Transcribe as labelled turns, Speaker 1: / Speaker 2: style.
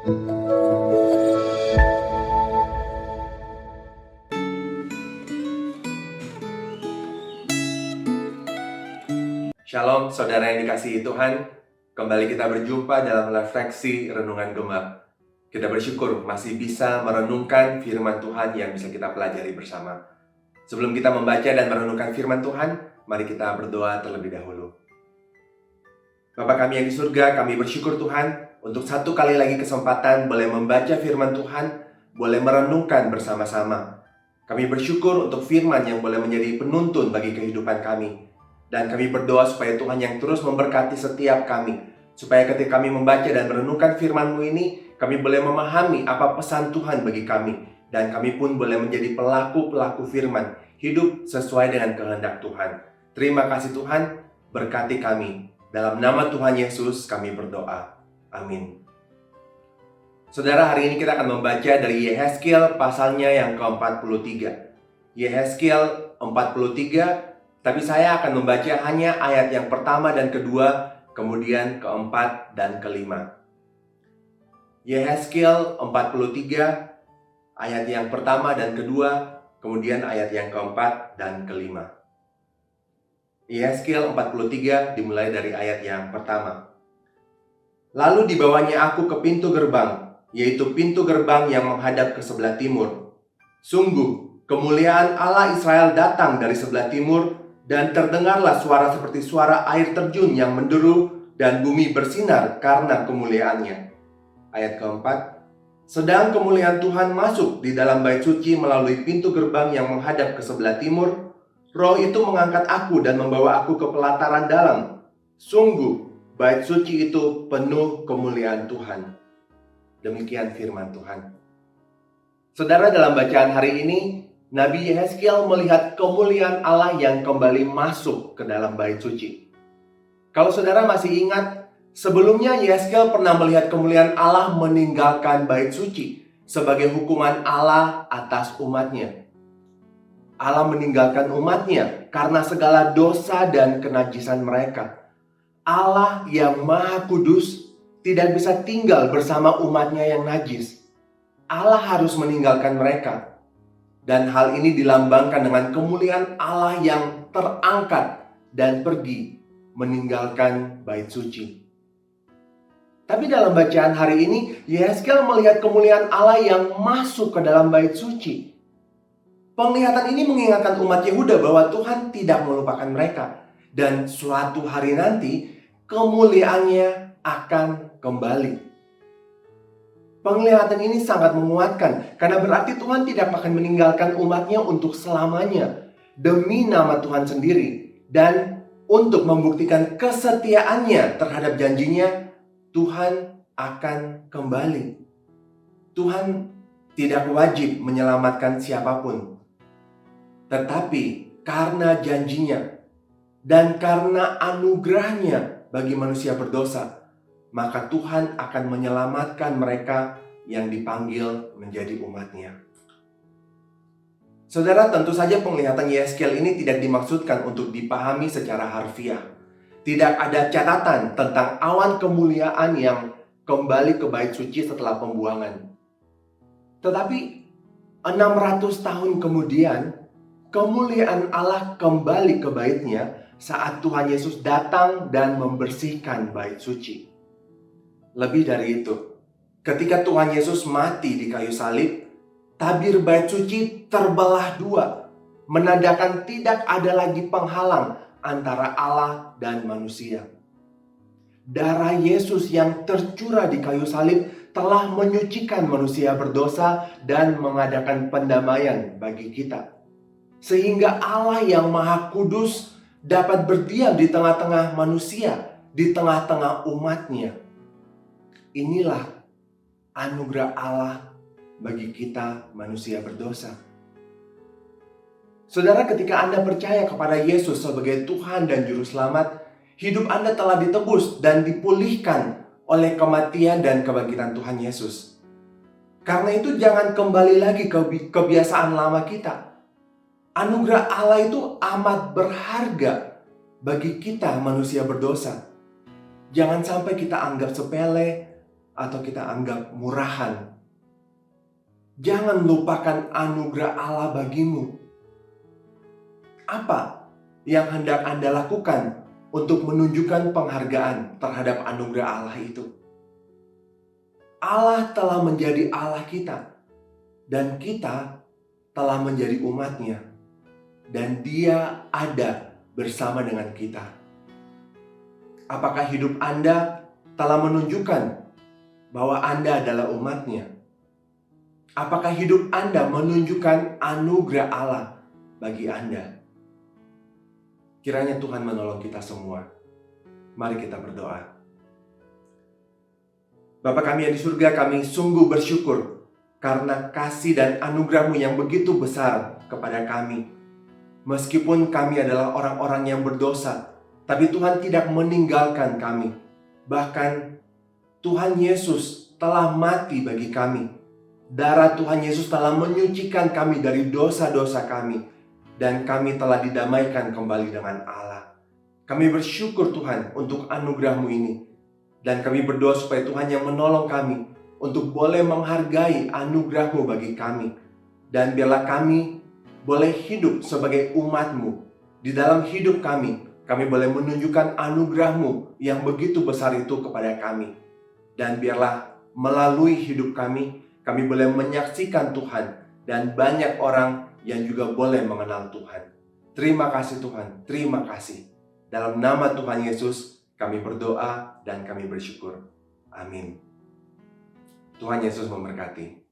Speaker 1: Shalom saudara yang dikasihi Tuhan. Kembali kita berjumpa dalam refleksi renungan Gema. Kita bersyukur masih bisa merenungkan firman Tuhan yang bisa kita pelajari bersama. Sebelum kita membaca dan merenungkan firman Tuhan, mari kita berdoa terlebih dahulu. Bapa kami yang di surga, kami bersyukur Tuhan untuk satu kali lagi kesempatan boleh membaca firman Tuhan, boleh merenungkan bersama-sama. Kami bersyukur untuk firman yang boleh menjadi penuntun bagi kehidupan kami. Dan kami berdoa supaya Tuhan yang terus memberkati setiap kami. Supaya ketika kami membaca dan merenungkan firman-Mu ini, kami boleh memahami apa pesan Tuhan bagi kami. Dan kami pun boleh menjadi pelaku-pelaku firman, hidup sesuai dengan kehendak Tuhan. Terima kasih Tuhan, berkati kami. Dalam nama Tuhan Yesus kami berdoa. Amin. Saudara, hari ini kita akan membaca dari Yehezkiel pasalnya yang ke-43. Yehezkiel 43. Tapi saya akan membaca hanya ayat yang pertama dan kedua, kemudian keempat dan kelima. Yehezkiel 43, ayat yang pertama dan kedua, kemudian ayat yang keempat dan kelima. Yehezkiel 43 dimulai dari ayat yang pertama. Lalu dibawanya aku ke pintu gerbang, yaitu pintu gerbang yang menghadap ke sebelah timur. Sungguh, kemuliaan Allah Israel datang dari sebelah timur, dan terdengarlah suara seperti suara air terjun yang menderu dan bumi bersinar karena kemuliaannya. Ayat keempat. Sedang kemuliaan Tuhan masuk di dalam bait suci melalui pintu gerbang yang menghadap ke sebelah timur, Roh itu mengangkat aku dan membawa aku ke pelataran dalam. Sungguh, bait suci itu penuh kemuliaan Tuhan. Demikian firman Tuhan. Saudara, dalam bacaan hari ini, Nabi Yehezkiel melihat kemuliaan Allah yang kembali masuk ke dalam bait suci. Kalau saudara masih ingat, sebelumnya Yehezkiel pernah melihat kemuliaan Allah meninggalkan bait suci sebagai hukuman Allah atas umatnya. Allah meninggalkan umatnya karena segala dosa dan kenajisan mereka. Allah yang Maha Kudus tidak bisa tinggal bersama umatnya yang najis. Allah harus meninggalkan mereka. Dan hal ini dilambangkan dengan kemuliaan Allah yang terangkat dan pergi meninggalkan bait suci. Tapi dalam bacaan hari ini, Yehezkiel melihat kemuliaan Allah yang masuk ke dalam bait suci. Penglihatan ini mengingatkan umat Yehuda bahwa Tuhan tidak melupakan mereka. Dan suatu hari nanti, kemuliaannya akan kembali. Penglihatan ini sangat menguatkan karena berarti Tuhan tidak akan meninggalkan umatnya untuk selamanya demi nama Tuhan sendiri. Dan untuk membuktikan kesetiaannya terhadap janjinya, Tuhan akan kembali. Tuhan tidak wajib menyelamatkan siapapun. Tetapi karena janjinya dan karena anugerahnya bagi manusia berdosa, maka Tuhan akan menyelamatkan mereka yang dipanggil menjadi umatnya. Saudara, tentu saja penglihatan Yehezkiel ini tidak dimaksudkan untuk dipahami secara harfiah. Tidak ada catatan tentang awan kemuliaan yang kembali ke bait suci setelah pembuangan. Tetapi 600 tahun kemudian, kemuliaan Allah kembali ke baitnya saat Tuhan Yesus datang dan membersihkan bait suci. Lebih dari itu, ketika Tuhan Yesus mati di kayu salib, tabir bait suci terbelah dua, menandakan tidak ada lagi penghalang antara Allah dan manusia. Darah Yesus yang tercurah di kayu salib telah menyucikan manusia berdosa dan mengadakan pendamaian bagi kita. Sehingga Allah yang Maha Kudus dapat berdiam di tengah-tengah manusia, di tengah-tengah umatnya. Inilah anugerah Allah bagi kita manusia berdosa. Saudara, ketika Anda percaya kepada Yesus sebagai Tuhan dan Juru Selamat, hidup Anda telah ditebus dan dipulihkan oleh kematian dan kebangkitan Tuhan Yesus. Karena itu jangan kembali lagi ke kebiasaan lama kita. Anugerah Allah itu amat berharga bagi kita manusia berdosa. Jangan sampai kita anggap sepele atau kita anggap murahan. Jangan lupakan anugerah Allah bagimu. Apa yang hendak Anda lakukan untuk menunjukkan penghargaan terhadap anugerah Allah itu? Allah telah menjadi Allah kita, dan kita telah menjadi umat-Nya, dan Dia ada bersama dengan kita. Apakah hidup Anda telah menunjukkan bahwa Anda adalah umat-Nya? Apakah hidup Anda menunjukkan anugerah Allah bagi Anda? Kiranya Tuhan menolong kita semua. Mari kita berdoa. Bapa kami yang di surga, kami sungguh bersyukur karena kasih dan anugerah-Mu yang begitu besar kepada kami. Meskipun kami adalah orang-orang yang berdosa, tapi Tuhan tidak meninggalkan kami. Bahkan Tuhan Yesus telah mati bagi kami. Darah Tuhan Yesus telah menyucikan kami dari dosa-dosa kami, dan kami telah didamaikan kembali dengan Allah. Kami bersyukur Tuhan untuk anugerah-Mu ini, dan kami berdoa supaya Tuhan yang menolong kami untuk boleh menghargai anugerah-Mu bagi kami. Dan biarlah kami boleh hidup sebagai umat-Mu. Di dalam hidup kami boleh menunjukkan anugerah-Mu yang begitu besar itu kepada kami. Dan biarlah melalui hidup kami boleh menyaksikan Tuhan, dan banyak orang yang juga boleh mengenal Tuhan. Terima kasih Tuhan, terima kasih. Dalam nama Tuhan Yesus kami berdoa dan kami bersyukur. Amin. Tuhan Yesus memberkati.